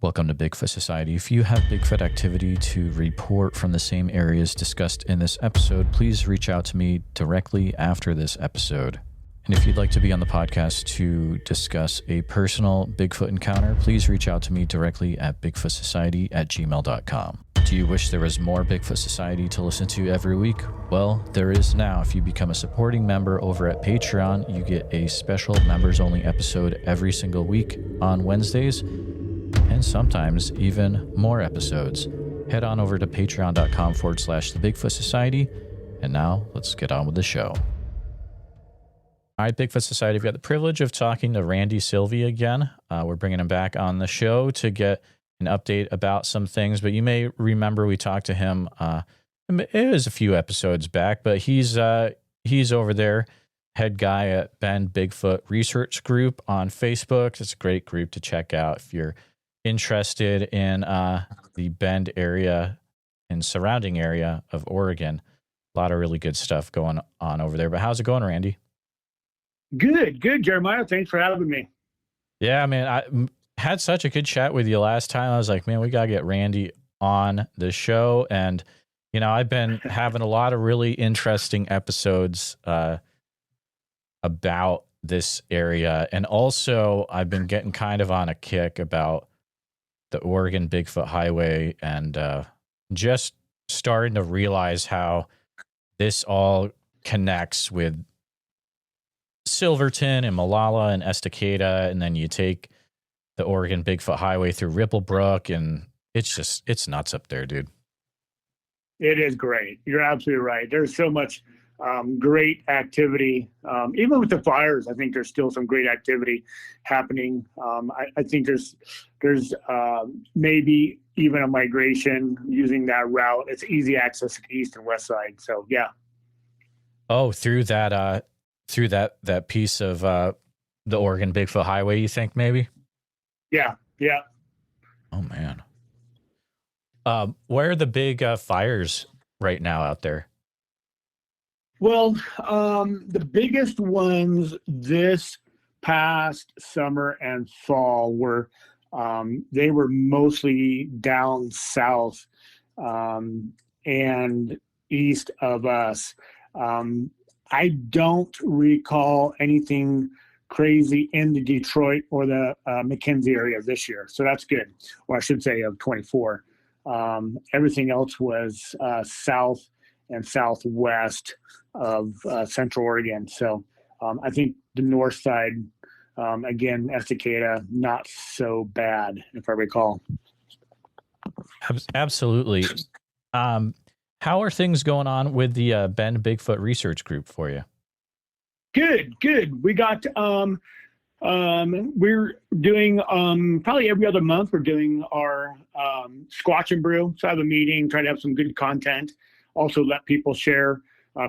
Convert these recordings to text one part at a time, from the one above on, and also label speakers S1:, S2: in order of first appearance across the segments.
S1: Welcome to Bigfoot Society. If you have Bigfoot activity to report from the same areas discussed in this episode, please reach out to me directly after this episode. And if you'd like to be on the podcast to discuss a personal Bigfoot encounter, please reach out to me directly at bigfootsociety@gmail.com. Do you wish there was more Bigfoot Society to listen to every week? Well, there is now. If you become a supporting member over at Patreon, you get a special members-only episode every single week on Wednesdays, and sometimes even more episodes. Head on over to patreon.com/the Bigfoot Society. And now let's get on with the show. All right, Bigfoot Society, we've got the privilege of talking to Randy Silvey again. We're bringing him back on the show to get an update about some things, but you may remember we talked to him, it was a few episodes back, but he's over there, head guy at Bend Bigfoot Research Group on Facebook. It's a great group to check out if you're interested in the Bend area and surrounding area of Oregon. A lot of really good stuff going on over there. But how's it going, Randy?
S2: Good, Jeremiah. Thanks for having me.
S1: Yeah, man, I had such a good chat with you last time. I was like, man, we got to get Randy on the show. And, you know, I've been having a lot of really interesting episodes about this area. And also, I've been getting kind of on a kick about the Oregon Bigfoot Highway and just starting to realize how this all connects with Silverton and Malala and Estacada, and then you take the Oregon Bigfoot Highway through Ripplebrook, and it's nuts up there, dude.
S2: It is great. You're absolutely right. There's so much great activity. Even with the fires, I think there's still some great activity happening. I think there's maybe even a migration using that route. It's easy access to the east and west side. So yeah.
S1: Oh, through that piece of the Oregon Bigfoot Highway, you think maybe?
S2: Yeah.
S1: Oh man. Where are the big fires right now out there?
S2: Well, the biggest ones this past summer and fall were they were mostly down south and east of us. I don't recall anything crazy in the Detroit or the McKenzie area this year, so that's good. Or I should say of 24. Everything else was south and southwest of Central Oregon. So I think the north side, again, Estacada, not so bad, if I recall.
S1: Absolutely. How are things going on with the Bend Bigfoot Research Group for you?
S2: Good. We got, we're doing probably every other month, we're doing our Squatch and Brew. So I have a meeting, try to have some good content. Also let people share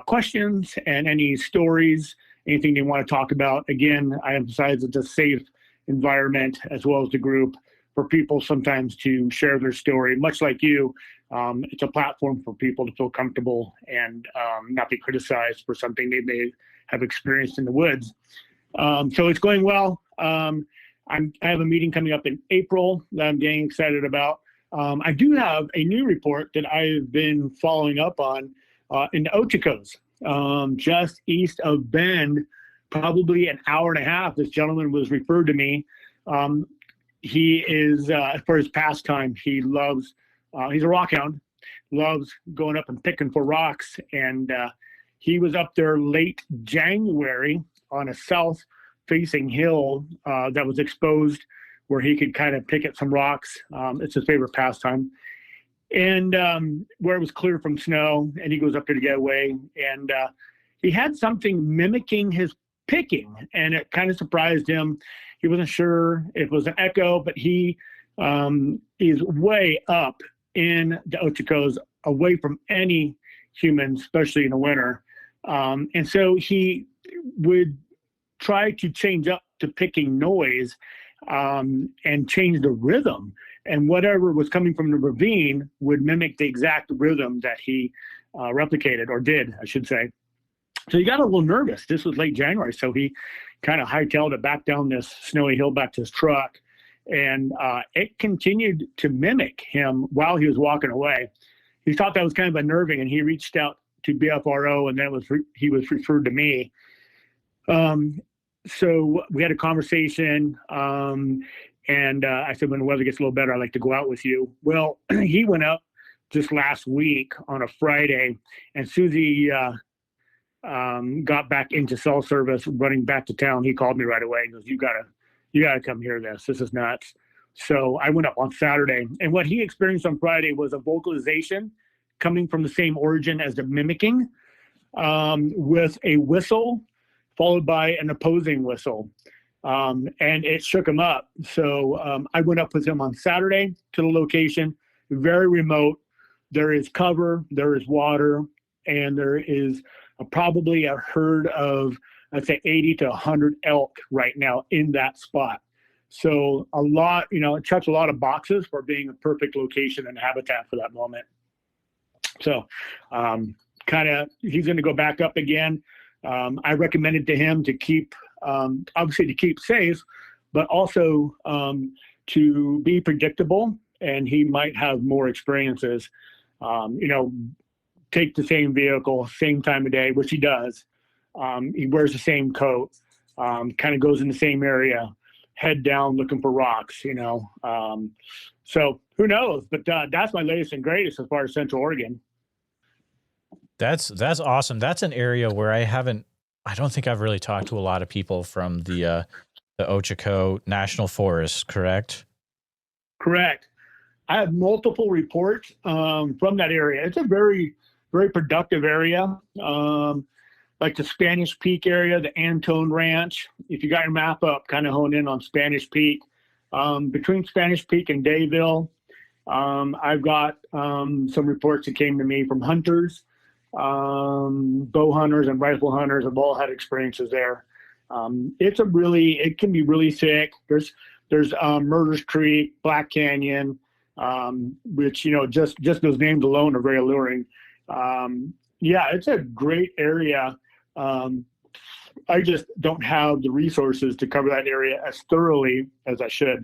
S2: questions and any stories, anything they want to talk about. Again, I emphasize it's a safe environment as well as the group for people sometimes to share their story. Much like you, it's a platform for people to feel comfortable and not be criticized for something they may have experienced in the woods. So it's going well. I have a meeting coming up in April that I'm getting excited about. I do have a new report that I've been following up on in the Ochocos, just east of Bend, probably an hour and a half. This gentleman was referred to me. He is, for his pastime, he loves, he's a rock hound, loves going up and picking for rocks. And he was up there late January on a south-facing hill that was exposed where he could kind of pick at some rocks. It's his favorite pastime. And where it was clear from snow, and he goes up there to get away. And he had something mimicking his picking, and it kind of surprised him. He wasn't sure if it was an echo, but he is way up in the Ochocos, away from any humans, especially in the winter. And so he would try to change up to picking noise and change the rhythm. And whatever was coming from the ravine would mimic the exact rhythm that he replicated, or did, I should say. So he got a little nervous. This was late January, so he kind of hightailed it back down this snowy hill back to his truck and it continued to mimic him while he was walking away. He thought that was kind of unnerving, and he reached out to BFRO, and then he was referred to me. So we had a conversation, and I said, when the weather gets a little better, I'd like to go out with you. Well, he went up just last week on a Friday, and Susie got back into cell service, running back to town. He called me right away. He goes, you gotta come hear this. This is nuts. So I went up on Saturday, and what he experienced on Friday was a vocalization coming from the same origin as the mimicking, with a whistle followed by an opposing whistle. And it shook him up. So I went up with him on Saturday to the location, very remote. There is cover, there is water, and there is probably a herd of, I'd say, 80 to 100 elk right now in that spot. So a lot, it checks a lot of boxes for being a perfect location and habitat for that moment. So he's going to go back up again. I recommended to him to keep, obviously to keep safe, but also to be predictable, and he might have more experiences. Take the same vehicle, same time of day, which he does. He wears the same coat, kind of goes in the same area, head down looking for rocks, So who knows? But that's my latest and greatest as far as Central Oregon.
S1: That's awesome. That's an area where I don't think I've really talked to a lot of people from the Ochoco National Forest, correct?
S2: Correct. I have multiple reports from that area. It's a very, very productive area. Like the Spanish Peak area, the Antone Ranch. If you got your map up, kind of hone in on Spanish Peak. Between Spanish Peak and Dayville, I've got some reports that came to me from hunters. Bow hunters and rifle hunters have all had experiences there. It can be really thick. There's Murders Creek, Black Canyon, which, just those names alone are very alluring. It's a great area. I just don't have the resources to cover that area as thoroughly as I should.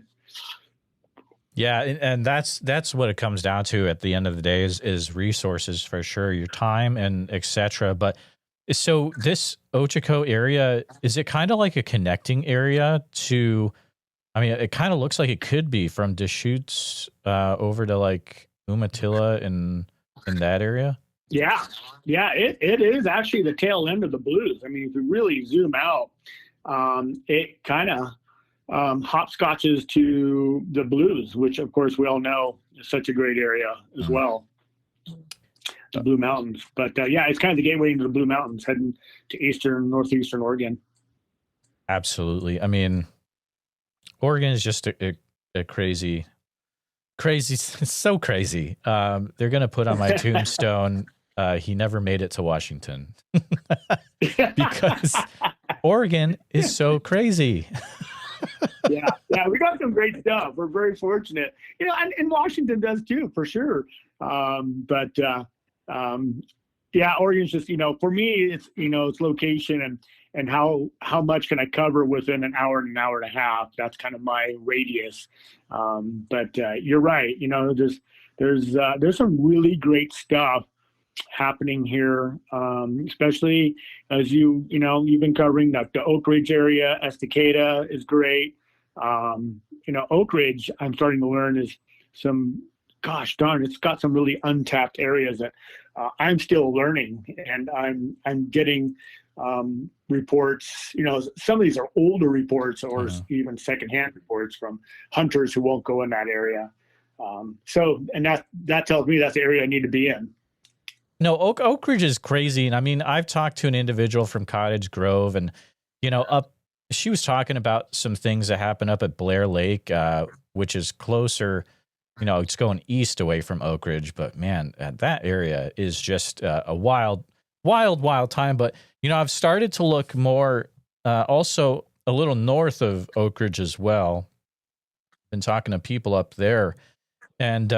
S1: Yeah, and that's what it comes down to at the end of the day is resources, for sure, your time and etc. But so this Ochoco area, is it kind of like a connecting area to? I mean, it kind of looks like it could be from Deschutes over to like Umatilla in that area.
S2: Yeah, it is actually the tail end of the Blues. I mean, if you really zoom out, it kind of hopscotches to the Blues, which of course we all know is such a great area as well. The Blue Mountains. But it's kind of the gateway into the Blue Mountains, heading to northeastern Oregon.
S1: Absolutely. I mean, Oregon is just a crazy, it's so crazy. They're going to put on my tombstone, he never made it to Washington because Oregon is so crazy.
S2: yeah, we got some great stuff. We're very fortunate, and Washington does too, for sure. Oregon's just, for me, it's, it's location and how much can I cover within an hour and a half. That's kind of my radius. You're right. There's some really great stuff happening here, especially as you've been covering the Oak Ridge area. Estacada is great. Oak Ridge, I'm starting to learn is gosh darn, it's got some really untapped areas that I'm still learning, and I'm getting reports. Some of these are older reports or even secondhand reports from hunters who won't go in that area. And that tells me that's the area I need to be in.
S1: No, Oak Ridge is crazy. And I mean, I've talked to an individual from Cottage Grove, and, she was talking about some things that happen up at Blair Lake, which is closer, it's going east away from Oak Ridge. But man, that area is just a wild time. But, I've started to look more also a little north of Oak Ridge as well. Been talking to people up there, and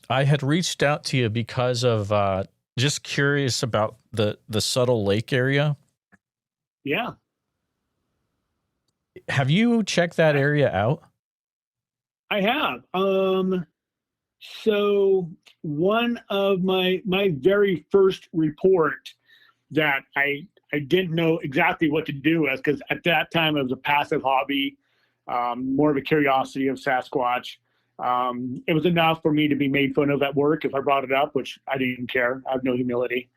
S1: I had reached out to you because of just curious about the Suttle Lake area.
S2: Yeah.
S1: Have you checked that area out?
S2: I have. So one of my very first report that I didn't know exactly what to do with, because at that time it was a passive hobby, more of a curiosity of Sasquatch. It was enough for me to be made fun of at work if I brought it up, which I didn't care. I have no humility.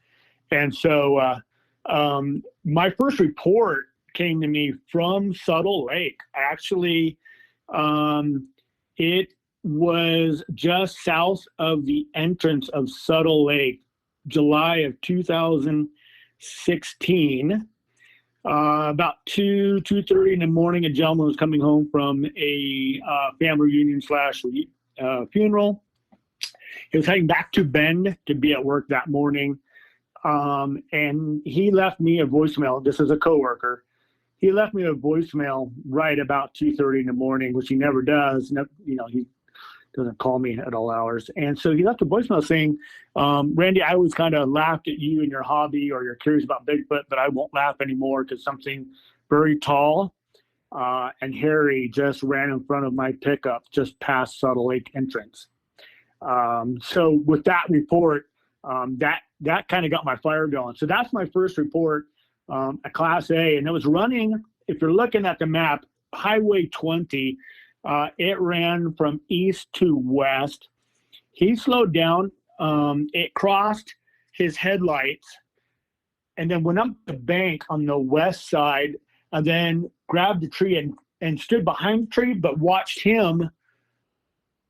S2: And so my first report came to me from Suttle Lake. Actually, it was just south of the entrance of Suttle Lake, July of 2016. About 2:30 in the morning, a gentleman was coming home from a family reunion slash funeral. He was heading back to Bend to be at work that morning. And he left me a voicemail. This is a coworker. He left me a voicemail right about 2:30 in the morning, which he never does. You know, he doesn't call me at all hours. And so he left a voicemail saying, Randy, I always kind of laughed at you and your hobby, or you're curious about Bigfoot, but I won't laugh anymore because something very tall and hairy just ran in front of my pickup just past Suttle Lake entrance. So with that report, that kind of got my fire going. So that's my first report, a Class A, and it was running, if you're looking at the map, Highway 20. It ran from east to west. He slowed down. It crossed his headlights and then went up the bank on the west side and then grabbed the tree and stood behind the tree, but watched him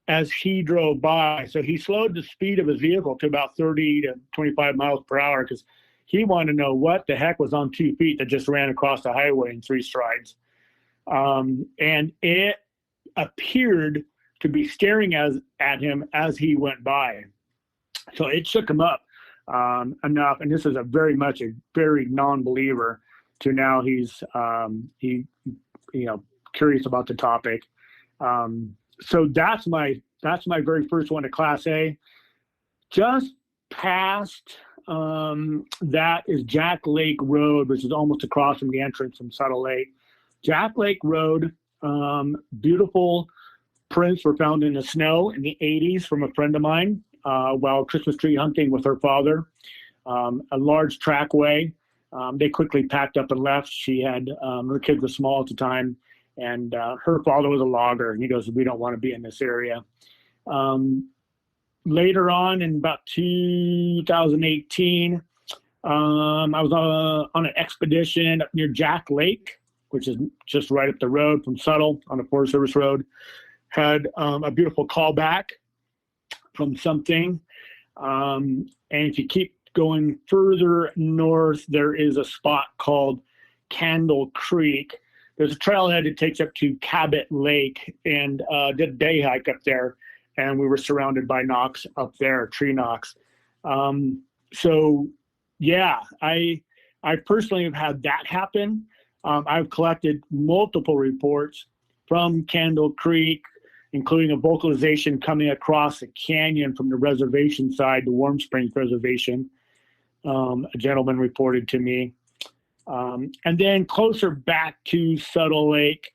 S2: as he drove by. So he slowed the speed of his vehicle to about 30 to 25 miles per hour because he wanted to know what the heck was on 2 feet that just ran across the highway in 3 strides. And it appeared to be staring at him as he went by. So it shook him up enough. And this is a very non-believer to now he's curious about the topic. So that's my very first one, to Class A. Just past that is Jack Lake Road, which is almost across from the entrance from Suttle Lake. Jack Lake Road, beautiful prints were found in the snow in the 80s from a friend of mine while Christmas tree hunting with her father. A large trackway. They quickly packed up and left. She had, her kids were small at the time, and her father was a logger, and he goes, we don't want to be in this area. Later on, in about 2018, I was on an expedition up near Jack Lake, which is just right up the road from Suttle on the Forest Service Road. Had a beautiful callback from something. And if you keep going further north, there is a spot called Candle Creek. There's a trailhead that takes up to Cabot Lake, and did a day hike up there, and we were surrounded by knocks up there, tree knocks. So yeah, I personally have had that happen. I've collected multiple reports from Candle Creek, including a vocalization coming across a canyon from the reservation side, the Warm Springs Reservation. A gentleman reported to me. And then closer back to Suttle Lake,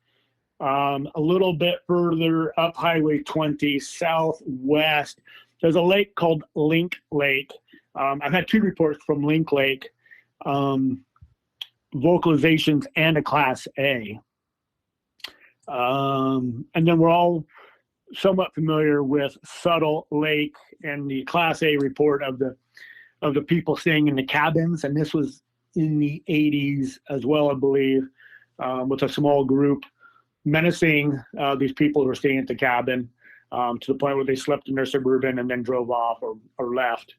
S2: a little bit further up Highway 20 southwest, there's a lake called Link Lake. I've had 2 reports from Link Lake, vocalizations and a Class A. And then we're all somewhat familiar with Suttle Lake and the Class A report of the people staying in the cabins, and this was in the 80s as well, I believe, with a small group menacing these people who were staying at the cabin to the point where they slept in their Suburban and then drove off or left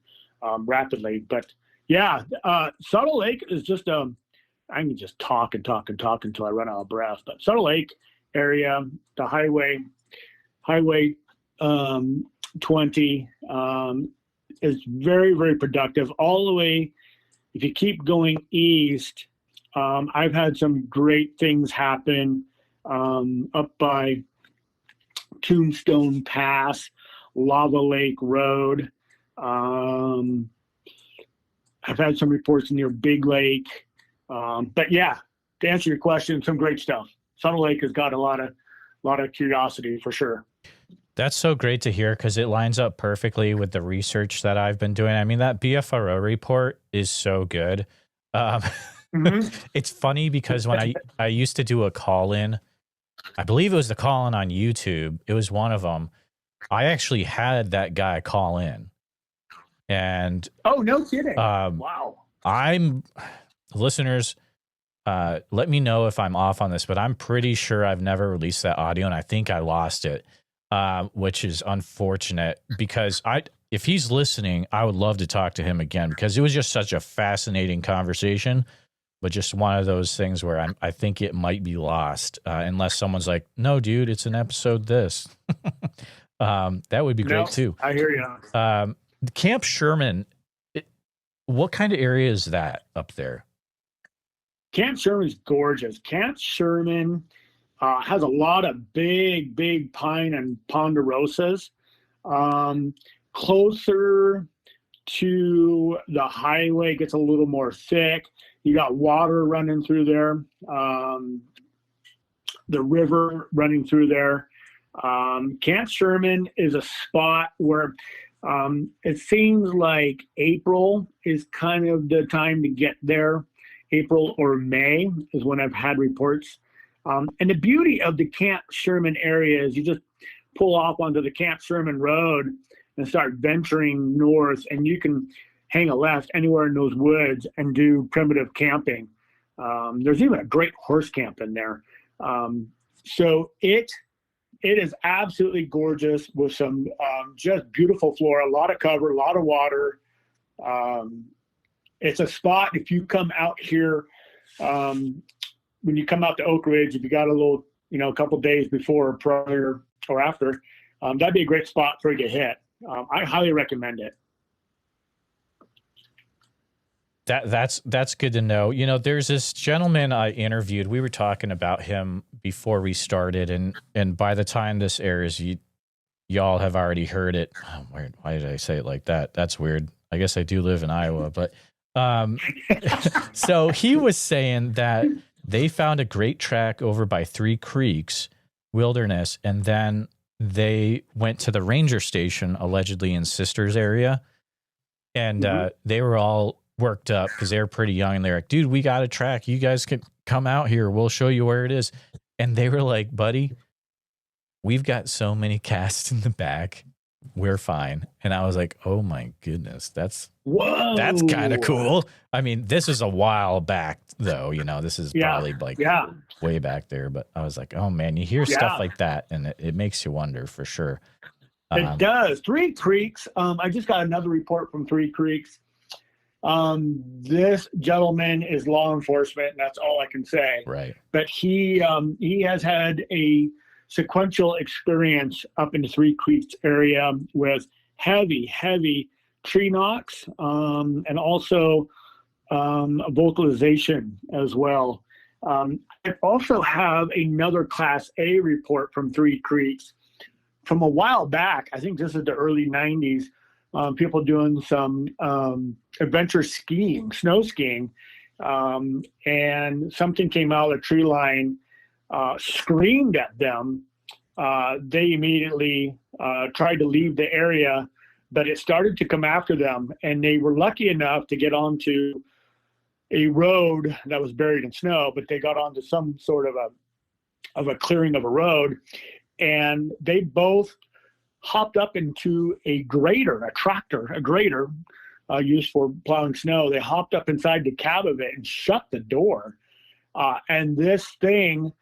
S2: rapidly. But yeah, Suttle Lake is just I can just talk until I run out of breath. But Suttle Lake area, the Highway 20 is very, very productive. All the way, if you keep going east, I've had some great things happen up by Tombstone Pass, Lava Lake Road. I've had some reports near Big Lake. But yeah, to answer your question, some great stuff. Suttle Lake has got a lot of curiosity for sure.
S1: That's so great to hear because it lines up perfectly with the research that I've been doing. I mean, that BFRO report is so good. Um,
S2: Mm-hmm.
S1: it's funny because when I used to do a call-in, I believe it was the call-in on YouTube. It was one of them. I actually had that guy call in. And
S2: oh, no kidding. Wow.
S1: I'm listeners, let me know if I'm off on this, but I'm pretty sure I've never released that audio and I think I lost it. Which is unfortunate because if he's listening, I would love to talk to him again because it was just such a fascinating conversation, but just one of those things where I think it might be lost unless someone's like, no, dude, it's an episode this. That would be great too.
S2: I hear you.
S1: Camp Sherman, what kind of area is that up there?
S2: Camp Sherman's gorgeous. Camp Sherman has a lot of big pine and ponderosas. Closer to the highway, gets a little more thick. You got water running through there, the river running through there. Camp Sherman is a spot where it seems like April is kind of the time to get there. April or May is when I've had reports. And the beauty of the Camp Sherman area is you just pull off onto the Camp Sherman Road and start venturing north, and you can hang a left anywhere in those woods and do primitive camping. There's even a great horse camp in there. So it is absolutely gorgeous with some just beautiful flora, a lot of cover, a lot of water. It's a spot, if you come out here, when you come out to Oak Ridge, if you got a little, a couple days before or prior or after, that'd be a great spot for you to hit. I highly recommend it.
S1: That's good to know. There's this gentleman I interviewed. We were talking about him before we started, and by the time this airs, y'all have already heard it. Oh, weird. Why did I say it like that? That's weird. I guess I do live in Iowa, but so he was saying that they found a great track over by Three Creeks Wilderness, and then they went to the ranger station, allegedly in Sisters area, and they were all worked up because they were pretty young, and they're like, dude, we got a track. You guys can come out here. We'll show you where it is. And they were like, buddy, we've got so many casts in the back. We're fine. And I was like, oh my goodness, that's kind of cool. I mean, this is a while back though, this is probably way back there, but I was like, oh man, you hear stuff like that and it makes you wonder for sure.
S2: It does. Three Creeks. I just got another report from Three Creeks. This gentleman is law enforcement, and that's all I can say.
S1: Right.
S2: But he has had a sequential experience up in the Three Creeks area with heavy tree knocks, and also a vocalization as well. I also have another Class A report from Three Creeks from a while back. I think this is the early 90s. People doing some adventure skiing, snow skiing, and something came out of the tree line, screamed at them. They immediately tried to leave the area, but it started to come after them, and they were lucky enough to get onto a road that was buried in snow, but they got onto some sort of a clearing of a road, and they both hopped up into a grader used for plowing snow. They hopped up inside the cab of it and shut the door. And this thing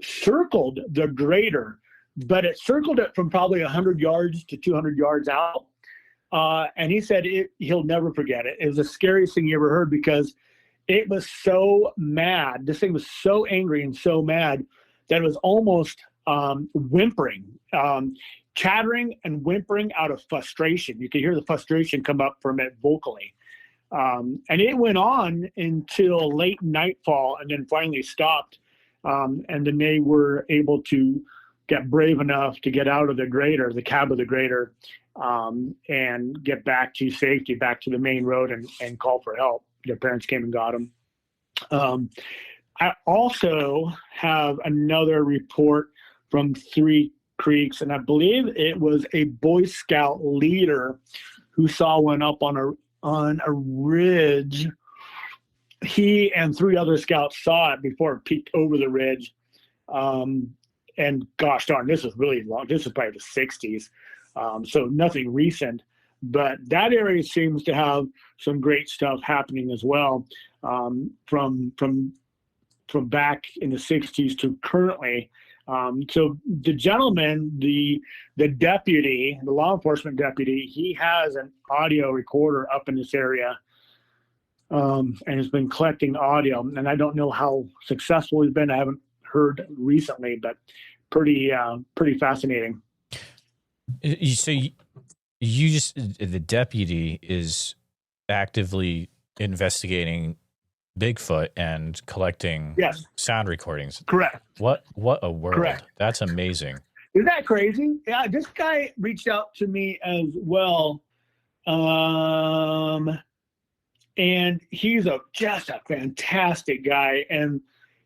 S2: circled the grader, but it circled it from probably 100 yards to 200 yards out. And he said he'll never forget it. It was the scariest thing he ever heard because it was so mad. This thing was so angry and so mad that it was almost whimpering, chattering and whimpering out of frustration. You could hear the frustration come up from it vocally. And it went on until late nightfall and then finally stopped. And then they were able to get brave enough to get out of the grader, the cab of the grader, and get back to safety, back to the main road and call for help. Their parents came and got them. I also have another report from Three creeks, and I believe it was a Boy Scout leader who saw one up on a ridge. He and 3 other scouts saw it before it peeked over the ridge. And gosh darn, this is really long. This is probably the 60s. So nothing recent, but that area seems to have some great stuff happening as well. From back in the 60s to currently. So the gentleman, the deputy, the law enforcement deputy, he has an audio recorder up in this area, and has been collecting audio. And I don't know how successful he's been. I haven't heard recently, but pretty fascinating.
S1: So you just, the deputy is actively investigating Bigfoot and collecting sound recordings.
S2: Correct.
S1: What a world.
S2: Correct.
S1: That's amazing.
S2: Isn't that crazy? Yeah, this guy reached out to me as well. And he's just a fantastic guy. And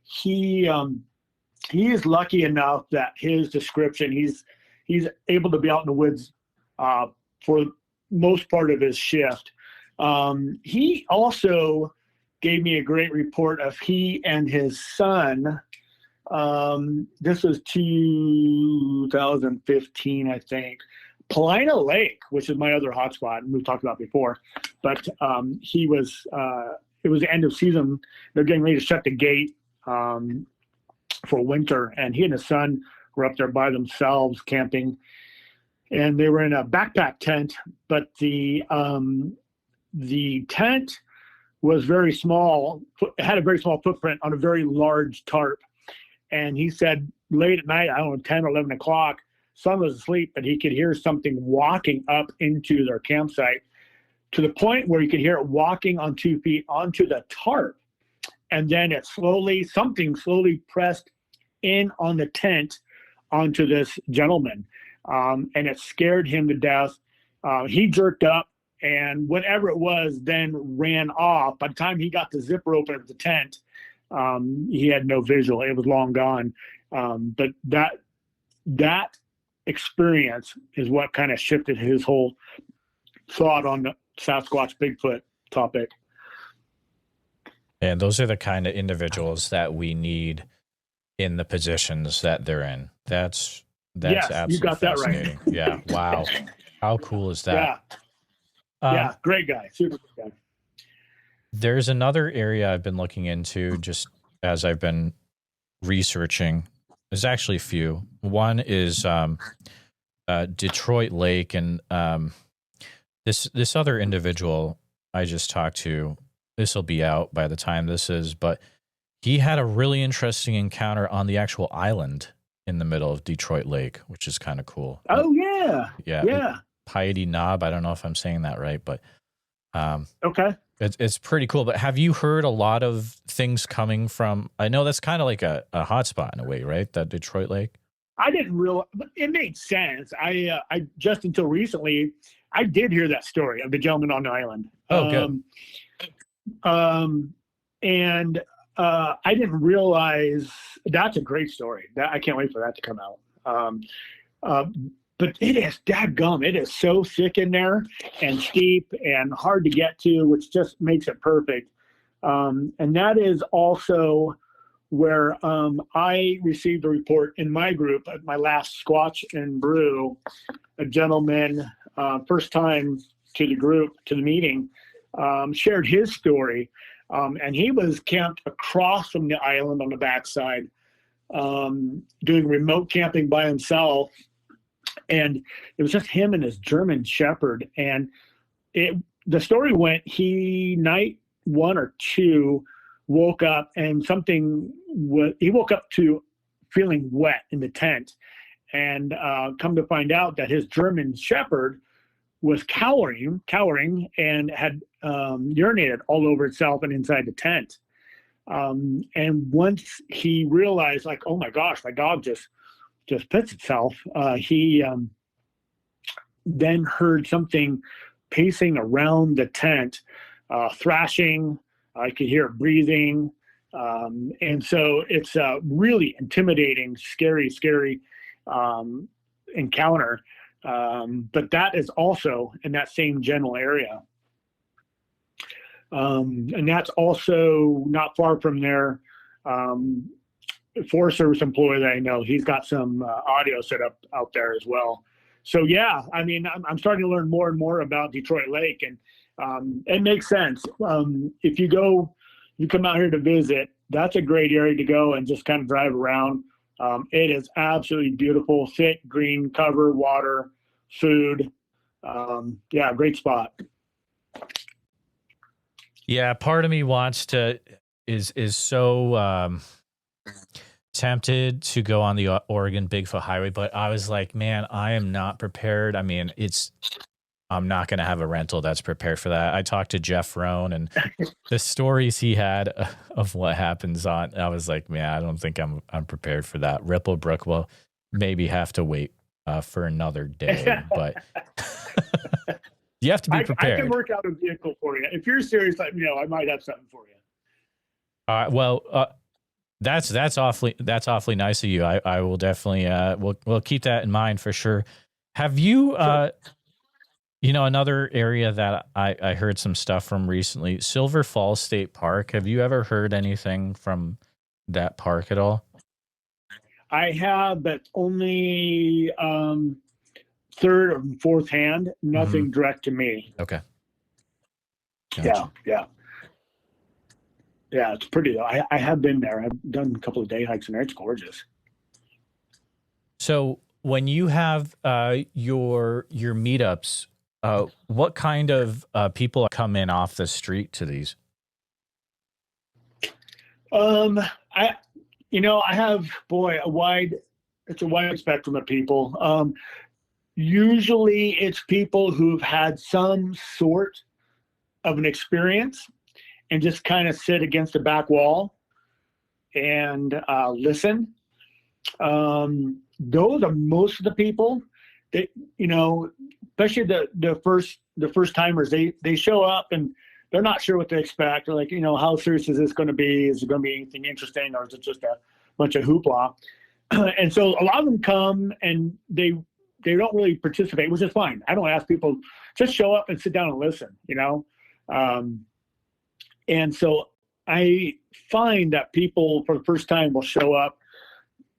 S2: he is lucky enough that his description, he's able to be out in the woods for most part of his shift. He also gave me a great report of he and his son. This was 2015, I think. Paulina Lake, which is my other hotspot, and we've talked about before. But he was, it was the end of season. They're getting ready to shut the gate for winter, and he and his son were up there by themselves camping, and they were in a backpack tent, but the tent was very small. It had a very small footprint on a very large tarp. And he said late at night, I don't know, 10 or 11 o'clock, son was asleep, but he could hear something walking up into their campsite to the point where he could hear it walking on 2 feet onto the tarp. And then something slowly pressed in on the tent onto this gentleman. And it scared him to death. He jerked up, and whatever it was then ran off. By the time he got the zipper open of the tent, he had no visual. It was long gone. But that experience is what kind of shifted his whole thought on the Sasquatch Bigfoot topic.
S1: And those are the kind of individuals that we need in the positions that they're in. That's absolutely
S2: you got that right.
S1: Yeah. Wow. How cool is that?
S2: Yeah. Great guy. Super good guy.
S1: There's another area I've been looking into just as I've been researching. There's actually a few. One is Detroit Lake, and this other individual I just talked to, this will be out by the time this is, but he had a really interesting encounter on the actual island in the middle of Detroit Lake, which is kind of cool.
S2: Oh, yeah.
S1: Yeah. Piety Knob. I don't know if I'm saying that right, but
S2: okay.
S1: It's pretty cool. But have you heard a lot of things coming from, I know that's kind of like a hotspot in a way, right? That Detroit Lake? I didn't realize,
S2: but it made sense. I just until recently, I did hear that story of the gentleman on the island.
S1: Oh, good.
S2: And I didn't realize that's a great story. I can't wait for that to come out. But it is dadgum. It is so thick in there and steep and hard to get to, which just makes it perfect. And that is also where I received a report in my group at my last Squatch and Brew. A gentleman, first time to the group, to the meeting, shared his story. And he was camped across from the island on the backside, doing remote camping by himself. And it was just him and his German Shepherd. And the story went, he night 1 or 2 woke up and he woke up to feeling wet in the tent, and come to find out that his German Shepherd was cowering and had urinated all over itself and inside the tent. And once he realized, like, oh my gosh, my dog just pissed itself, he then heard something pacing around the tent, thrashing. I could hear it breathing. And so it's really intimidating, scary. encounter. But that is also in that same general area. And that's also not far from there. Forest Service employee that I know, he's got some audio set up out there as well. So yeah, I mean, I'm starting to learn more and more about Detroit Lake, and it makes sense. If you come out here to visit, that's a great area to go and just kind of drive around. It is absolutely beautiful, thick green cover, water, food. Yeah, great spot.
S1: Yeah, part of me is so tempted to go on the Oregon Bigfoot Highway, but I was like, man, I am not prepared. I mean, I'm not going to have a rental that's prepared for that. I talked to Jeff Rohn, and the stories he had of what happens I was like, man, I don't think I'm prepared for that. Ripplebrook will maybe have to wait for another day, but you have to be prepared.
S2: I can work out a vehicle for you. If you're serious, let me know. I might have something for you.
S1: Well, that's awfully nice of you. I will definitely we'll keep that in mind for sure. Have you
S2: Sure.
S1: Another area that I heard some stuff from recently, Silver Falls State Park. Have you ever heard anything from that park at all?
S2: I have, but only third or fourth hand, nothing direct to me.
S1: Okay. Gotcha.
S2: Yeah. Yeah, it's pretty though. I have been there. I've done a couple of day hikes in there. It's gorgeous.
S1: So when you have your meetups, what kind of people come in off the street to these?
S2: I have it's a wide spectrum of people. Usually it's people who've had some sort of an experience and just kind of sit against a back wall and listen. Those are most of the people that, especially the first timers, they show up and they're not sure what to expect. They're like, how serious is this going to be? Is it going to be anything interesting, or is it just a bunch of hoopla? And so a lot of them come and they don't really participate, which is fine. I don't ask people, just show up and sit down and listen, and so I find that people for the first time will show up,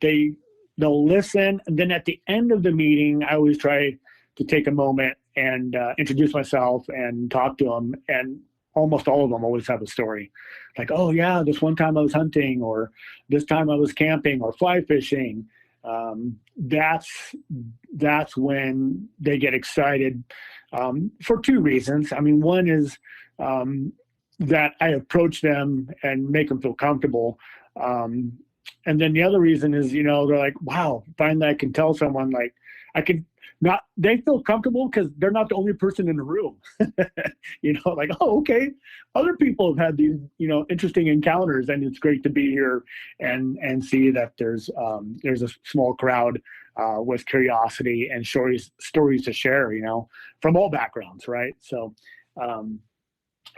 S2: they'll listen, and then at the end of the meeting, I always try to take a moment and introduce myself and talk to them. And almost all of them always have a story, like, oh yeah, this one time I was hunting, or this time I was camping or fly fishing. That's when they get excited for two reasons. I mean, one is that I approach them and make them feel comfortable. And then the other reason is, they're like, wow, finally I can tell someone, like, they feel comfortable because they're not the only person in the room. Like, oh, okay, other people have had these, interesting encounters, and it's great to be here and see that there's a small crowd with curiosity and stories to share, from all backgrounds, right? So,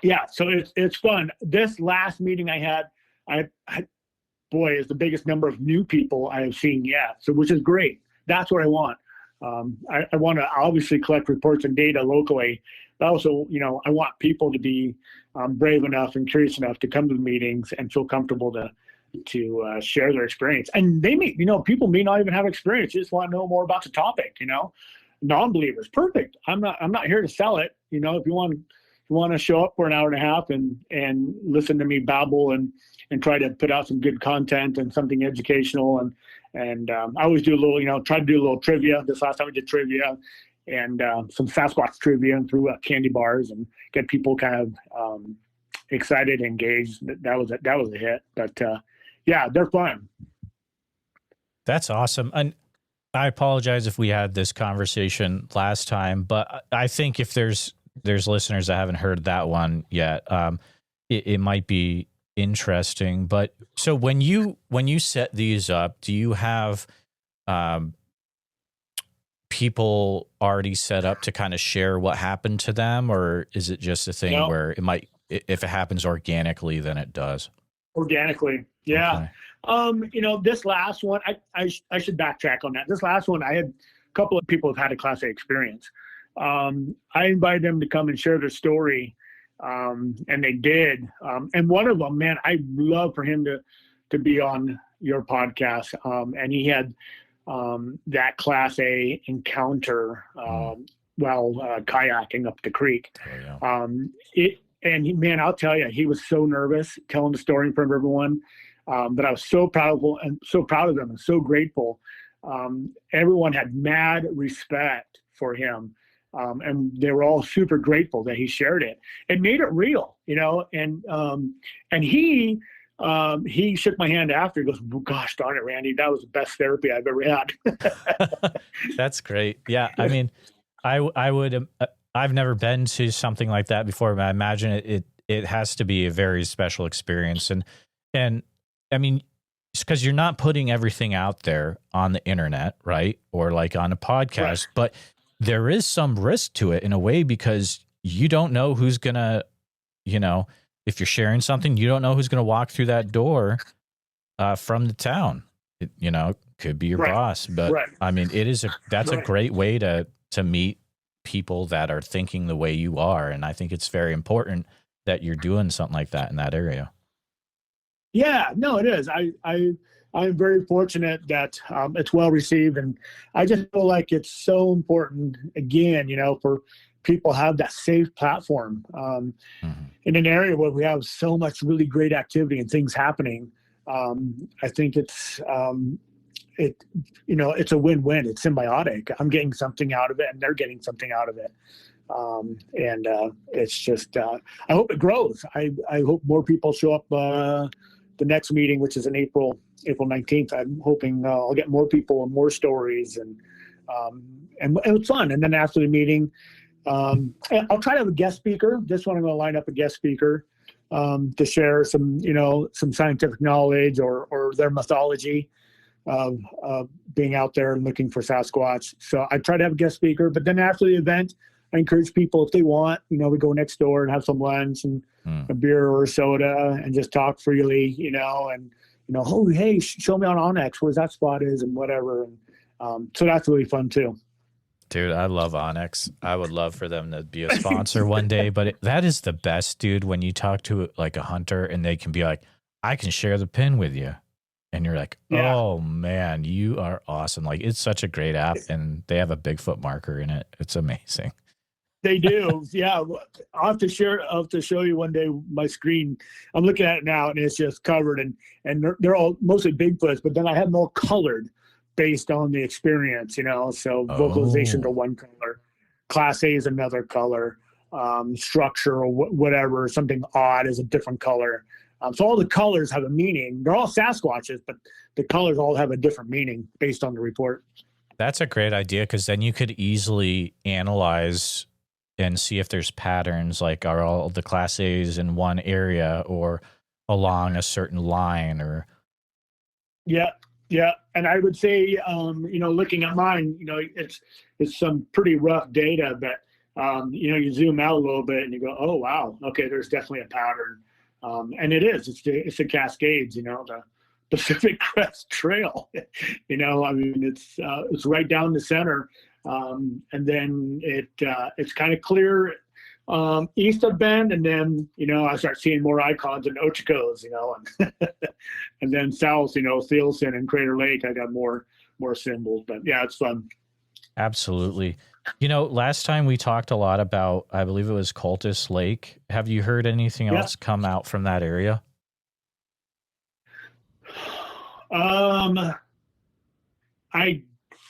S2: yeah, so it's fun. This last meeting I had, boy, is the biggest number of new people I have seen yet. So, which is great. That's what I want. I want to obviously collect reports and data locally, but also, I want people to be brave enough and curious enough to come to the meetings and feel comfortable to share their experience. And they may, people may not even have experience; they just want to know more about the topic. Non-believers, perfect. I'm not here to sell it. If you want to show up for an hour and a half and listen to me babble and try to put out some good content and something educational, and I always do a little, try to do a little trivia. This last time we did trivia and some Sasquatch trivia, and threw out candy bars and get people kind of excited, engaged. That was a hit. But yeah, they're fun.
S1: That's awesome. And I apologize if we had this conversation last time, but I think if there's listeners that haven't heard that one yet, it might be interesting. But so when you set these up, do you have people already set up to kind of share what happened to them, or is it just a thing where it might, if it happens organically, then it does?
S2: Organically, yeah. Okay. This last one, I should backtrack on that. This last one, I had couple of people have had a Class A experience. I invited them to come and share their story, and they did. And one of them, man, I'd love for him to be on your podcast. And he had that Class A encounter while kayaking up the creek.
S1: Oh, yeah.
S2: Man, I'll tell you, he was so nervous telling the story in front of everyone. But I was so proud of them and so grateful. Everyone had mad respect for him. And they were all super grateful that he shared it and made it real, and he shook my hand after. He goes, "Gosh darn it, Randy, that was the best therapy I've ever had."
S1: That's great. Yeah. I mean, I would, I've never been to something like that before, but I imagine it has to be a very special experience. And I mean, it's because you're not putting everything out there on the internet, right? Or like on a podcast, right. But there is some risk to it in a way, because you don't know who's going to, if you're sharing something, you don't know who's going to walk through that door from the town. It, could be your boss, but I mean, that's a great way to meet people that are thinking the way you are. And I think it's very important that you're doing something like that in that area.
S2: Yeah, no, it is. I'm very fortunate that it's well received, and I just feel like it's so important, again, for people to have that safe platform in an area where we have so much really great activity and things happening. I think it's it's a win-win. It's symbiotic. I'm getting something out of it, and they're getting something out of it. And it's just, I hope it grows. I hope more people show up the next meeting, which is in April 19th. I'm hoping I'll get more people and more stories, and it's fun. And then after the meeting, I'll try to have a guest speaker. This one I'm going to line up a guest speaker to share some scientific knowledge or their mythology of being out there and looking for Sasquatch. So I try to have a guest speaker, but then after the event, I encourage people, if they want, we go next door and have some lunch and a beer or a soda and just talk freely, and, oh, hey, show me on Onyx where that spot is and whatever. And so that's really fun too.
S1: Dude, I love Onyx. I would love for them to be a sponsor one day, but that is the best, dude, when you talk to like a hunter and they can be like, I can share the pin with you. And you're like, oh man, you are awesome. Like, it's such a great app, and they have a Bigfoot marker in it. It's amazing.
S2: They do. Yeah. I'll have to show you one day my screen. I'm looking at it now, and it's just covered, and they're all mostly Bigfoots, but then I have them all colored based on the experience, so vocalizations are one color, Class A is another color, structure or whatever, something odd is a different color. So all the colors have a meaning. They're all Sasquatches, but the colors all have a different meaning based on the report.
S1: That's a great idea, because then you could easily analyze and see if there's patterns, like are all the Class A's in one area or along a certain line or.
S2: Yeah. And I would say, looking at mine, it's some pretty rough data, but, you zoom out a little bit and you go, oh, wow. Okay. There's definitely a pattern. And it is, it's the Cascades, the Pacific Crest Trail, I mean, it's right down the center. And then it's kind of clear east of Bend, and then I start seeing more icons in Ochoco's, and and then south, Thielsen and Crater Lake, I got more symbols. But yeah, it's fun.
S1: Absolutely. Last time we talked a lot about, I believe it was Cultus Lake. Have you heard anything else come out from that area?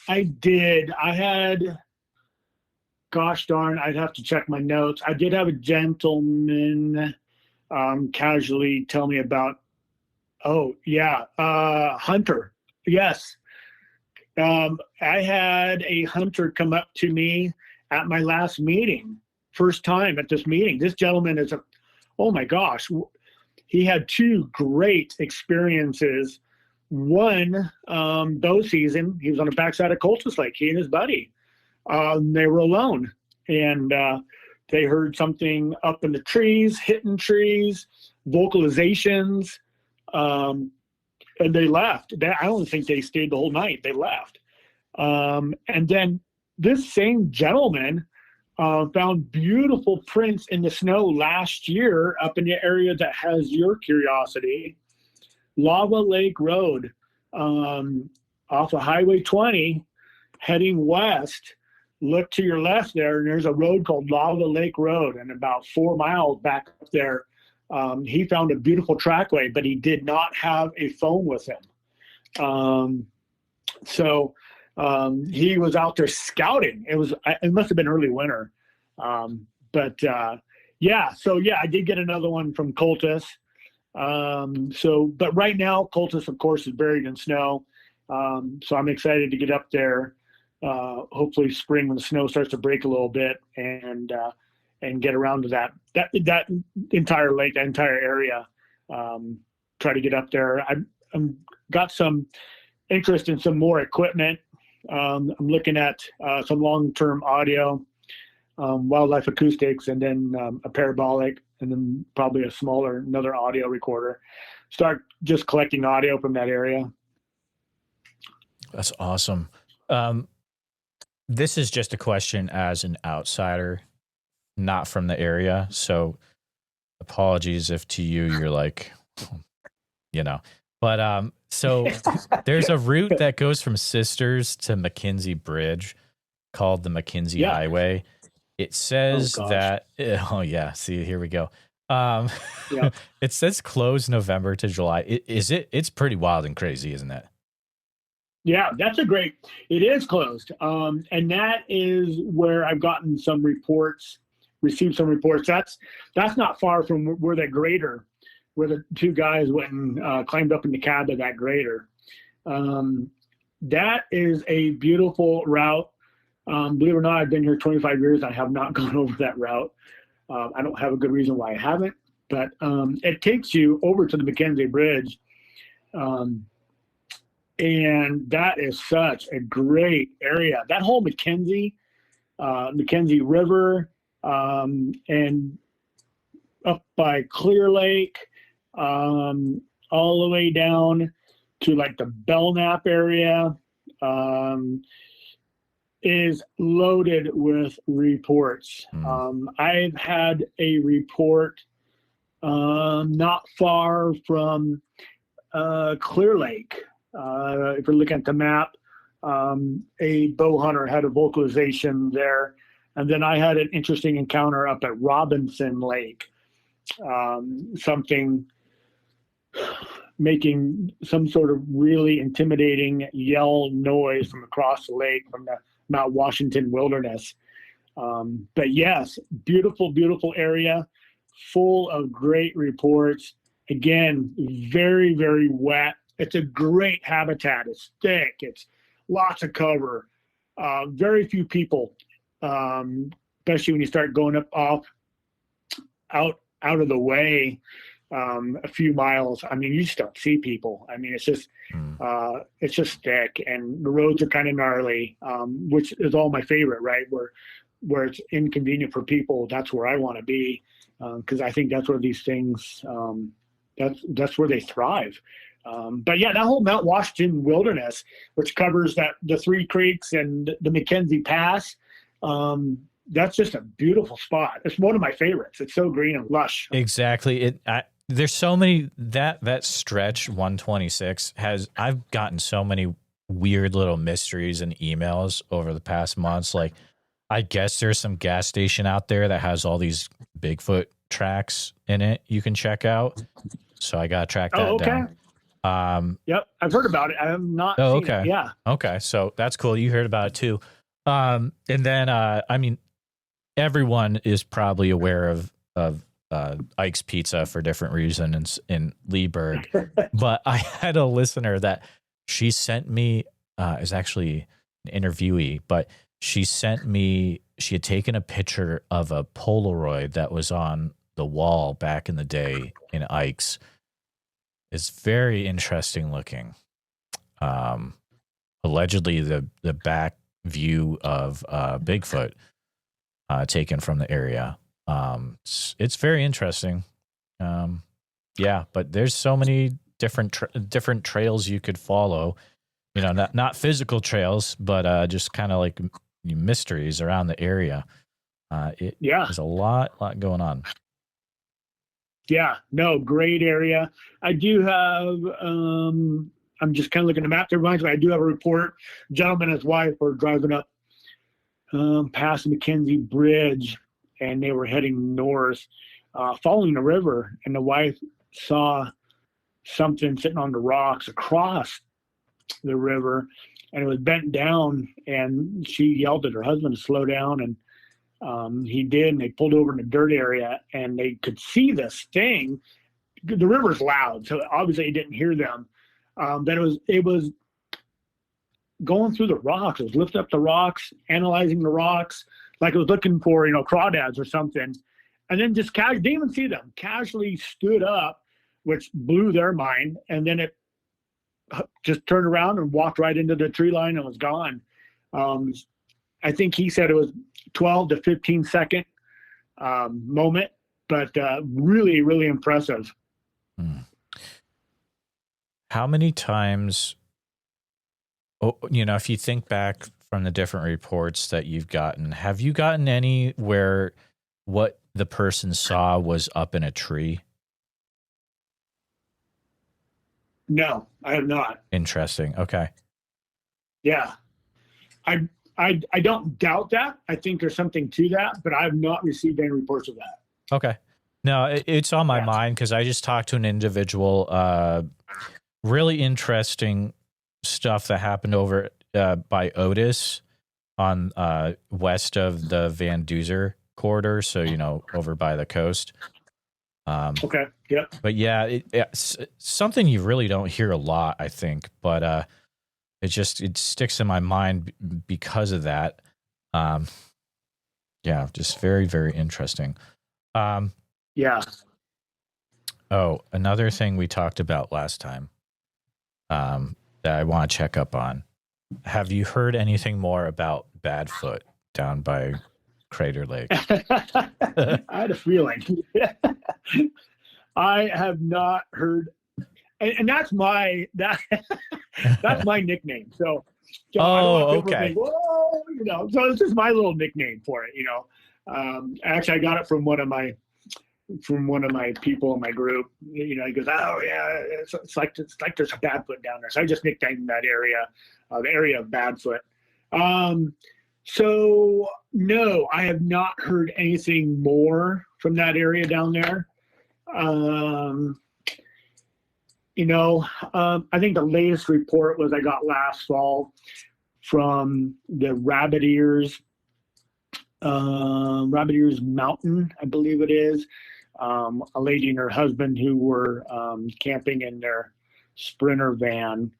S2: I did. I had, gosh darn, I'd have to check my notes. I did have a gentleman casually tell me about, hunter. Yes. I had a hunter come up to me at my last meeting, first time at this meeting. This gentleman is oh my gosh, he had two great experiences. One, bow season, he was on the backside of Cultus Lake, he and his buddy. They were alone, and they heard something up in the trees, hitting trees, vocalizations, and they left. I don't think they stayed the whole night. They left. And then this same gentleman found beautiful prints in the snow last year up in the area that has your curiosity, Lava Lake Road, off of Highway 20, heading west. Look to your left there, and there's a road called Lava Lake Road, and about 4 miles back up there, he found a beautiful trackway, but he did not have a phone with him. So he was out there scouting. It must have been early winter. But I did get another one from Cultus. But right now, Cultus, of course, is buried in snow. So I'm excited to get up there. Hopefully spring when the snow starts to break a little bit and get around to that entire lake, that entire area. Try to get up there. I'm got some interest in some more equipment. I'm looking at some long-term audio, wildlife acoustics, and then a parabolic, and then probably another audio recorder. Start just collecting audio from that area.
S1: That's awesome. This is just a question as an outsider, not from the area. So apologies if to you, you're like, but so there's a route that goes from Sisters to McKenzie Bridge called the McKenzie Highway. It says see, here we go. It says closed November to July. It's pretty wild and crazy, isn't it?
S2: Yeah, it is closed. And that is where I've gotten received some reports. That's not far from where where the two guys went and climbed up in the cab of that grader. That is a beautiful route. Believe it or not, I've been here 25 years. I have not gone over that route. I don't have a good reason why I haven't, but it takes you over to the McKenzie Bridge. And that is such a great area. That whole McKenzie River, and up by Clear Lake, all the way down to like the Belknap area, is loaded with reports. I've had a report not far from Clear Lake. If you're looking at the map, a bow hunter had a vocalization there. And then I had an interesting encounter up at Robinson Lake, something making some sort of really intimidating yell noise from across the lake from the Mount Washington wilderness. But yes, beautiful, beautiful area, full of great reports. Again, very, very wet. It's a great habitat. It's thick. It's lots of cover. Very few people, especially when you start going out of the way a few miles. I mean, you just don't see people. I mean, it's just thick, and the roads are kind of gnarly, which is all my favorite, right? Where it's inconvenient for people. That's where I want to be, because I think that's where these things. That's where they thrive. But yeah, that whole Mount Washington wilderness, which covers the Three Creeks and the McKenzie Pass, that's just a beautiful spot. It's one of my favorites. It's so green and lush.
S1: Exactly. There's so many that stretch 126 I've gotten so many weird little mysteries and emails over the past months. Like, I guess there's some gas station out there that has all these Bigfoot tracks in it you can check out. So I got to track that down.
S2: Yep, I've heard about it. I have not seen it. Yeah.
S1: Okay, so that's cool. You heard about it too. And then, I mean, everyone is probably aware of Ike's Pizza for different reasons in Leeburg. But I had a listener that she sent me, is actually an interviewee, but she had taken a picture of a Polaroid that was on the wall back in the day in Ike's. It's very interesting looking. Allegedly, the back view of Bigfoot taken from the area. It's very interesting. But there's so many different trails you could follow. not physical trails, but just kind of like mysteries around the area. There's a lot going on.
S2: Yeah, no, great area. I do have, I'm just kind of looking at the map. It reminds me, I do have a report. Gentleman and his wife were driving up past McKenzie Bridge, and they were heading north, following the river, and the wife saw something sitting on the rocks across the river, and it was bent down, and she yelled at her husband to slow down, and he did, and they pulled over in the dirt area, and they could see this thing. The river's loud, so obviously he didn't hear them. But it was going through the rocks. It was lifting up the rocks, analyzing the rocks, like it was looking for, crawdads or something. And then just didn't even see them, casually stood up, which blew their mind. And then it just turned around and walked right into the tree line and was gone. I think he said it was 12 to 15 second moment, but really, really impressive.
S1: How many times, if you think back from the different reports that you've gotten, have you gotten any where what the person saw was up in a tree?
S2: No, I have not.
S1: Interesting. Okay.
S2: Yeah. I don't doubt that. I think there's something to that, but I have not received any reports of that.
S1: Okay. No, it's on my mind because I just talked to an individual, really interesting stuff that happened over by Otis on west of the Van Duzer corridor. So, over by the coast.
S2: Okay. Yeah.
S1: But yeah, it's something you really don't hear a lot, I think, but it sticks in my mind because of that. Yeah, just very, very interesting.
S2: Yeah.
S1: Oh, another thing we talked about last time that I want to check up on. Have you heard anything more about Badfoot down by Crater Lake?
S2: I had a feeling. I have not heard, and that's my nickname. So I don't want people to think, whoa, so it's just my little nickname for it. Actually, I got it from one of my people in my group. He goes, oh yeah, it's like there's a Badfoot down there. So I just nicknamed that area, the area of Badfoot. So no, I have not heard anything more from that area down there. I think the latest report was I got last fall from the Rabbit Ears Mountain, I believe it is. A lady and her husband who were camping in their Sprinter van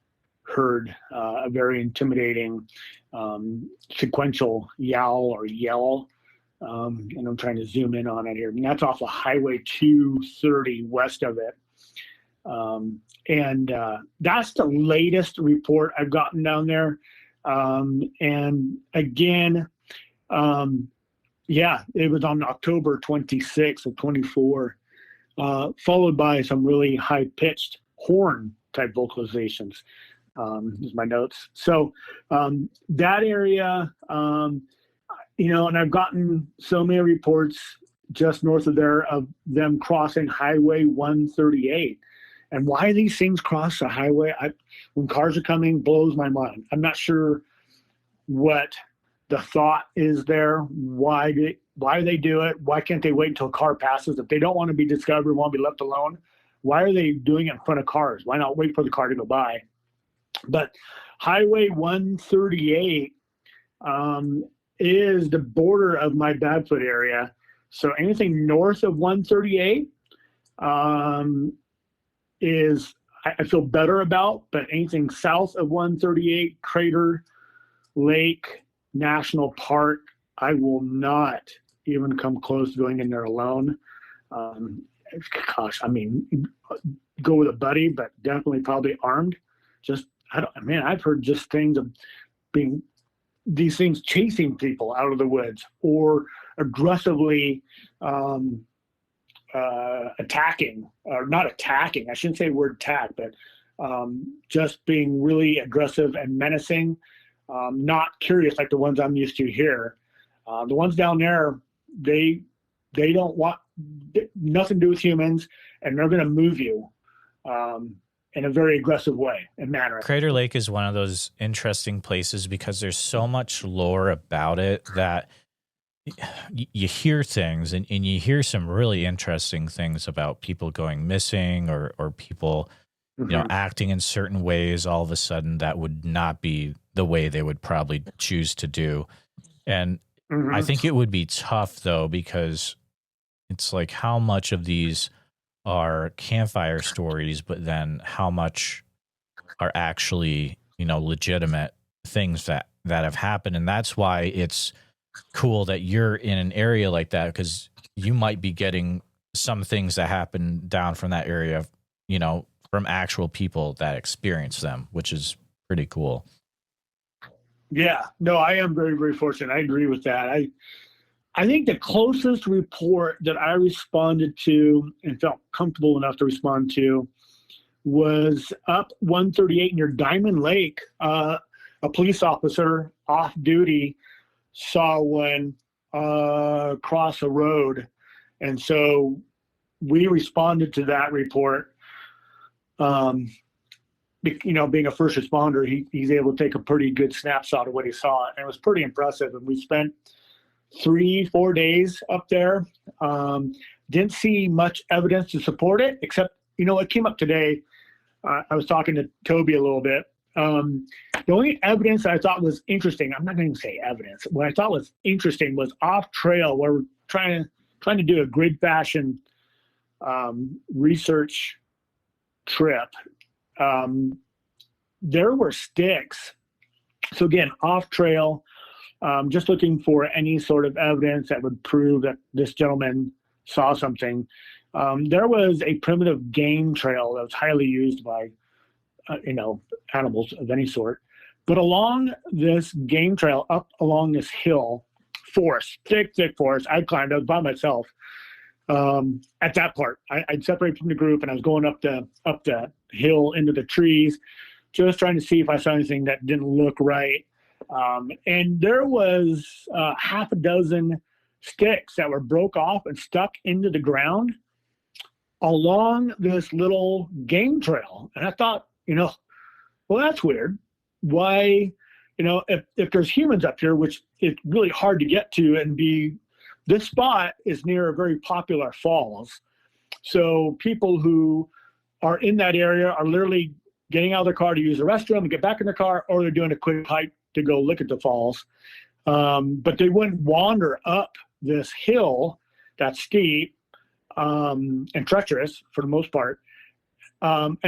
S2: heard a very intimidating sequential yowl or yell. And I'm trying to zoom in on it here. And that's off of Highway 230 west of it. And that's the latest report I've gotten down there. And again, it was on October 26th of 24, followed by some really high-pitched horn type vocalizations. Is my notes. So that area, and I've gotten so many reports just north of there of them crossing Highway 138. And why these things cross the highway, when cars are coming, blows my mind. I'm not sure what the thought is there. Why they do it? Why can't they wait until a car passes? If they don't want to be discovered, want to be left alone, why are they doing it in front of cars? Why not wait for the car to go by? But Highway 138 is the border of my Badfoot area. So anything north of 138 is I feel better about, but anything south of 138, Crater Lake National Park, I will not even come close to going in there alone. Go with a buddy, but definitely probably armed. I've heard just things of these things chasing people out of the woods or aggressively attacking, or not attacking. I shouldn't say the word attack, but just being really aggressive and menacing, not curious like the ones I'm used to here. The ones down there, they don't want nothing to do with humans, and they're going to move you in a very aggressive way and manner.
S1: Crater Lake is one of those interesting places because there's so much lore about it that you hear things, and you hear some really interesting things about people going missing or people, you know, acting in certain ways all of a sudden that would not be the way they would probably choose to do. And I think it would be tough though, because it's like how much of these are campfire stories, but then how much are actually, you know, legitimate things that have happened. And that's why it's cool that you're in an area like that, because you might be getting some things that happen down from that area, you know, from actual people that experience them, which is pretty cool.
S2: Yeah, no, I am very, very fortunate. I agree with that. I think the closest report that I responded to and felt comfortable enough to respond to was up 138 near Diamond Lake. A police officer off duty saw one cross a road. And so we responded to that report. You know, being a first responder, he's able to take a pretty good snapshot of what he saw. And it was pretty impressive. And we spent 3-4 days up there. Didn't see much evidence to support it, except, you know, it came up today. I was talking to Toby a little bit. The only evidence I thought was interesting, I'm not going to say evidence, what I thought was interesting was off trail where we're trying to do a grid fashion research trip. There were sticks. So again, off trail, just looking for any sort of evidence that would prove that this gentleman saw something. There was a primitive game trail that was highly used by, you know, animals of any sort. But along this game trail, up along this hill, forest, thick forest, I climbed, I was by myself. At that part, I'd separated from the group and I was going up the hill into the trees, just trying to see if I saw anything that didn't look right. And there was half a dozen sticks that were broke off and stuck into the ground along this little game trail. And I thought, you know, well, that's weird. Why, you know, if there's humans up here, which it's really hard to get to, and this spot is near a very popular falls. So people who are in that area are literally getting out of their car to use the restroom and get back in their car, or they're doing a quick hike to go look at the falls. But they wouldn't wander up this hill that's steep and treacherous for the most part, and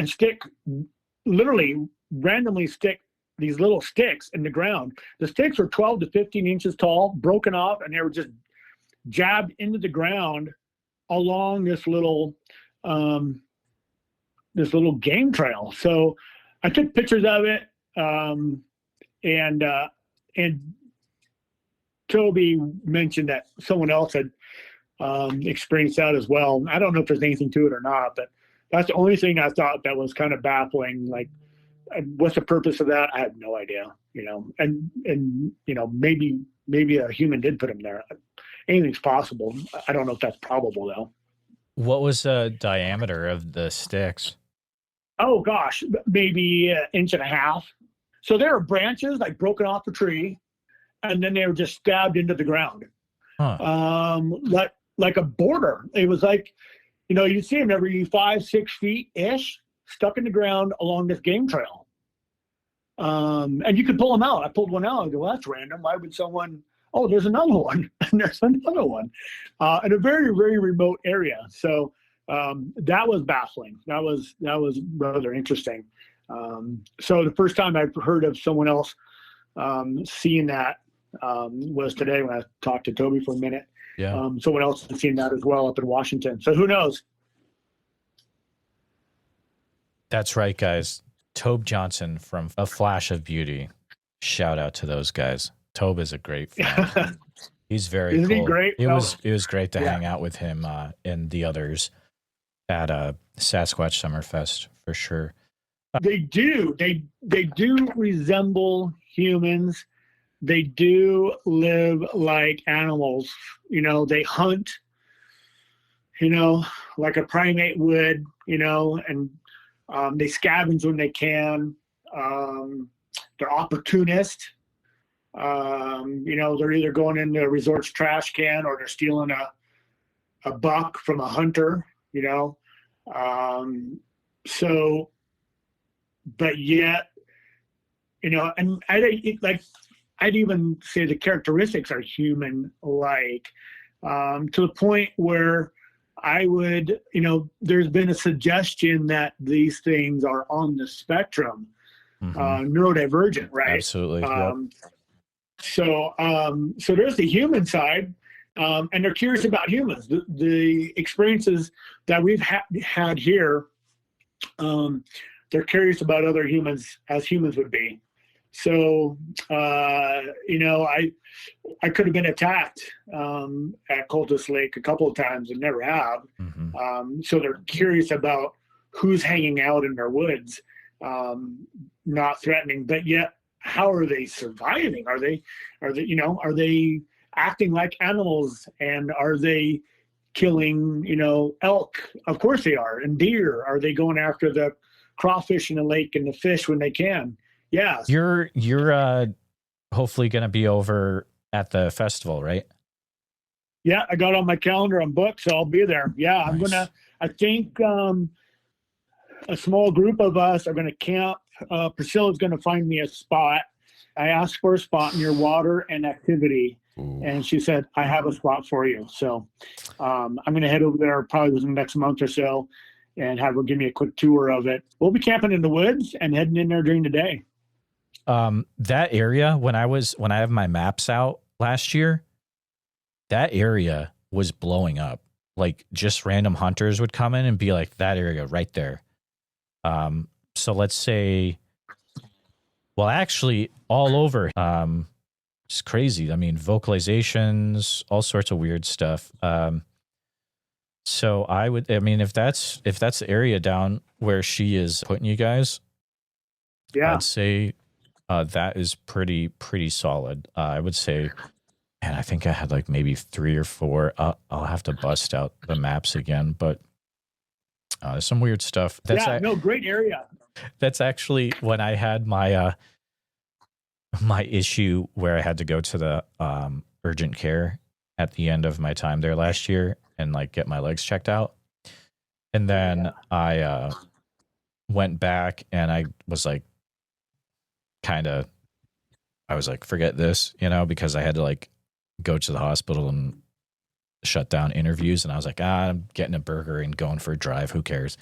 S2: randomly stick these little sticks in the ground. The sticks were 12 to 15 inches tall, broken off, and they were just jabbed into the ground along this little game trail. So I took pictures of it, and Toby mentioned that someone else had experienced that as well. I don't know if there's anything to it or not, but that's the only thing I thought that was kind of baffling. Like, what's the purpose of that? I have no idea, you know, and, you know, maybe a human did put him there. Anything's possible. I don't know if that's probable though.
S1: What was the diameter of the sticks?
S2: Oh gosh, maybe 1.5 inches. So there were branches like broken off the tree, and then they were just stabbed into the ground. Huh. Like a border. It was like, you know, you see them every 5-6 feet ish stuck in the ground along this game trail. And you could pull them out. I pulled one out. I go, well, that's random. Why would someone? Oh, there's another one, and there's another one, in a very, very remote area. So that was baffling. That was rather interesting. So the first time I've heard of someone else seeing that was today when I talked to Toby for a minute. Yeah. Someone else has seen that as well up in Washington. So who knows?
S1: That's right, guys. Tobe Johnson from A Flash of Beauty. Shout out to those guys. Tobe is a great friend. He's very
S2: Isn't
S1: cool.
S2: he great?
S1: It was great to hang out with him and the others at Sasquatch Summerfest for sure.
S2: They do. They do resemble humans. They do live like animals. They hunt, like a primate would, and they scavenge when they can. They're opportunist. They're either going into a resort's trash can or they're stealing a buck from a hunter, So, but yet, and I'd even say the characteristics are human-like, to the point where I would, there's been a suggestion that these things are on the spectrum, neurodivergent, right?
S1: Absolutely.
S2: Yep. So there's the human side, and they're curious about humans. The experiences that we've had here, they're curious about other humans as humans would be. So, I could have been attacked at Cultus Lake a couple of times and never have. So they're curious about who's hanging out in their woods, not threatening, but yet how are they surviving? Are they acting like animals, and are they killing, elk? Of course they are. And deer. Are they going after the crawfish in the lake and the fish when they can? Yeah.
S1: You're hopefully going to be over at the festival, right?
S2: Yeah, I got on my calendar. I'm booked, so I'll be there. Yeah, nice. I think a small group of us are going to camp. Priscilla's going to find me a spot. I asked for a spot near water and activity. Ooh. And she said, I have a spot for you. So I'm going to head over there probably within the next month or so and have her give me a quick tour of it. We'll be camping in the woods and heading in there during the day.
S1: That area, when I have my maps out last year, that area was blowing up. Like, just random hunters would come in and be like, that area right there. So let's say, well, actually all over, it's crazy. I mean, vocalizations, all sorts of weird stuff. So if that's the area down where she is putting you guys, yeah, I'd say that is pretty solid. I would say, and I think I had like maybe 3 or 4. I'll have to bust out the maps again, but there's some weird stuff.
S2: Great area.
S1: That's actually when I had my my issue where I had to go to the urgent care at the end of my time there last year and like get my legs checked out. And then I went back and I was like, forget this, because I had to like go to the hospital and shut down interviews. And I was like, I'm getting a burger and going for a drive. Who cares?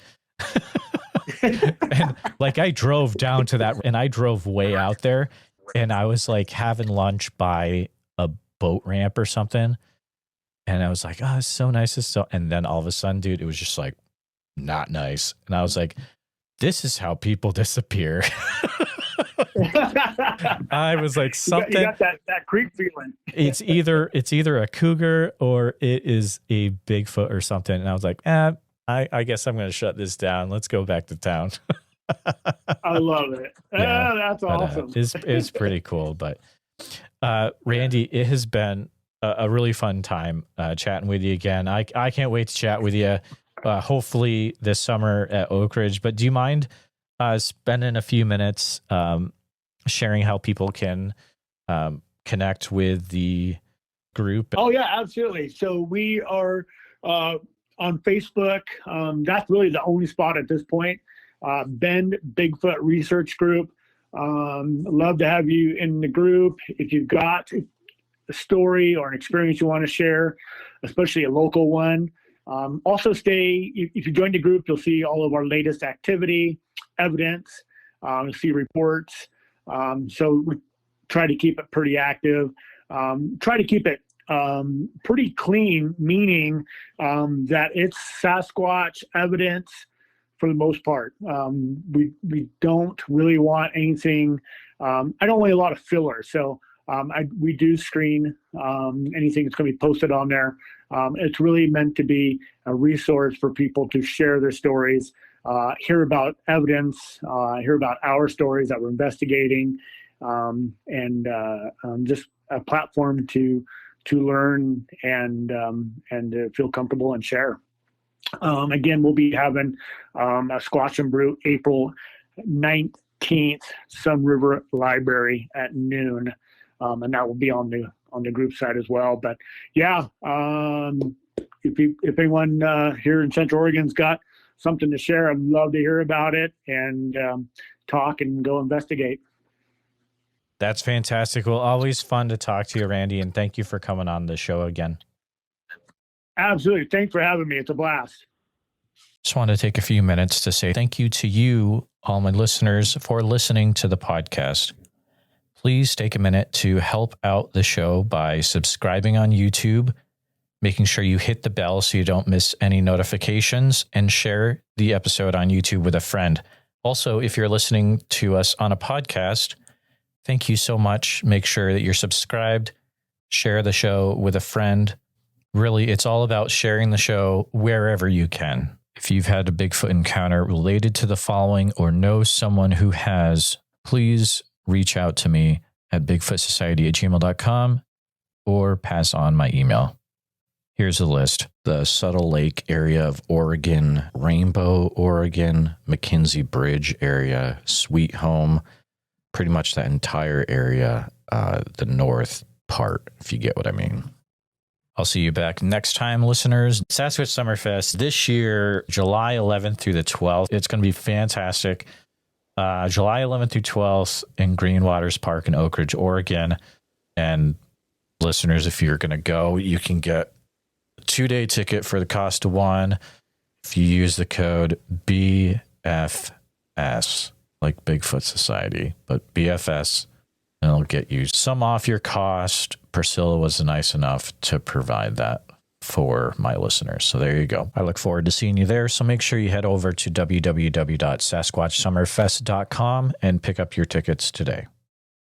S1: And like, I drove down to that and I drove way out there and I was like having lunch by a boat ramp or something. And I was like, oh, it's so nice. And then all of a sudden, dude, it was just like not nice. And I was like, this is how people disappear. I was like, something.
S2: You got that creep feeling.
S1: it's either a cougar or it is a Bigfoot or something. And I was like, I guess I'm going to shut this down. Let's go back to town.
S2: I love it. Yeah, that's awesome.
S1: It's pretty cool. But Randy, it has been a really fun time chatting with you again. I can't wait to chat with you. Hopefully this summer at Oak Ridge. But do you mind spending a few minutes sharing how people can connect with the group?
S2: Oh yeah, absolutely. So we are on Facebook. That's really the only spot at this point. Bend Bigfoot Research Group. Love to have you in the group. If you've got a story or an experience you want to share, especially a local one. Also if you join the group, you'll see all of our latest activity, evidence, you'll see reports. So we try to keep it pretty active, try to keep it pretty clean, meaning that it's Sasquatch evidence for the most part. We don't really want anything. I don't want a lot of filler. So we do screen anything that's going to be posted on there. It's really meant to be a resource for people to share their stories, hear about evidence, hear about our stories that we're investigating, and just a platform to learn and to feel comfortable and share. Again, we'll be having a Squatch and Brew April 19th, Sun River Library at noon, and that will be on the group site as well. But yeah, if anyone here in Central Oregon's got something to share, I'd love to hear about it and talk and go investigate.
S1: That's fantastic. Well, always fun to talk to you, Randy, and thank you for coming on the show again.
S2: Absolutely. Thanks for having me. It's a blast.
S1: Just want to take a few minutes to say thank you to you, all my listeners, for listening to the podcast. Please take a minute to help out the show by subscribing on YouTube, making sure you hit the bell so you don't miss any notifications, and share the episode on YouTube with a friend. Also, if you're listening to us on a podcast, thank you so much. Make sure that you're subscribed, share the show with a friend. Really, it's all about sharing the show wherever you can. If you've had a Bigfoot encounter related to the following or know someone who has, please reach out to me at bigfootsociety@gmail.com or pass on my email. Here's a list: the Suttle Lake area of Oregon, Rainbow, Oregon, McKenzie Bridge area, Sweet Home, pretty much that entire area, the north part, if you get what I mean. I'll see you back next time, listeners. Sasquatch Summerfest this year, July 11th through the 12th. It's going to be fantastic. July 11th through 12th in Green Waters Park in Oak Ridge, Oregon. And listeners, if you're going to go, you can get a 2-day ticket for the cost of one if you use the code BFS, like Bigfoot Society, but BFS, and it'll get you some off your cost. Priscilla was nice enough to provide that for my listeners. So there you go. I look forward to seeing you there. So make sure you head over to www.sasquatchsummerfest.com and pick up your tickets today.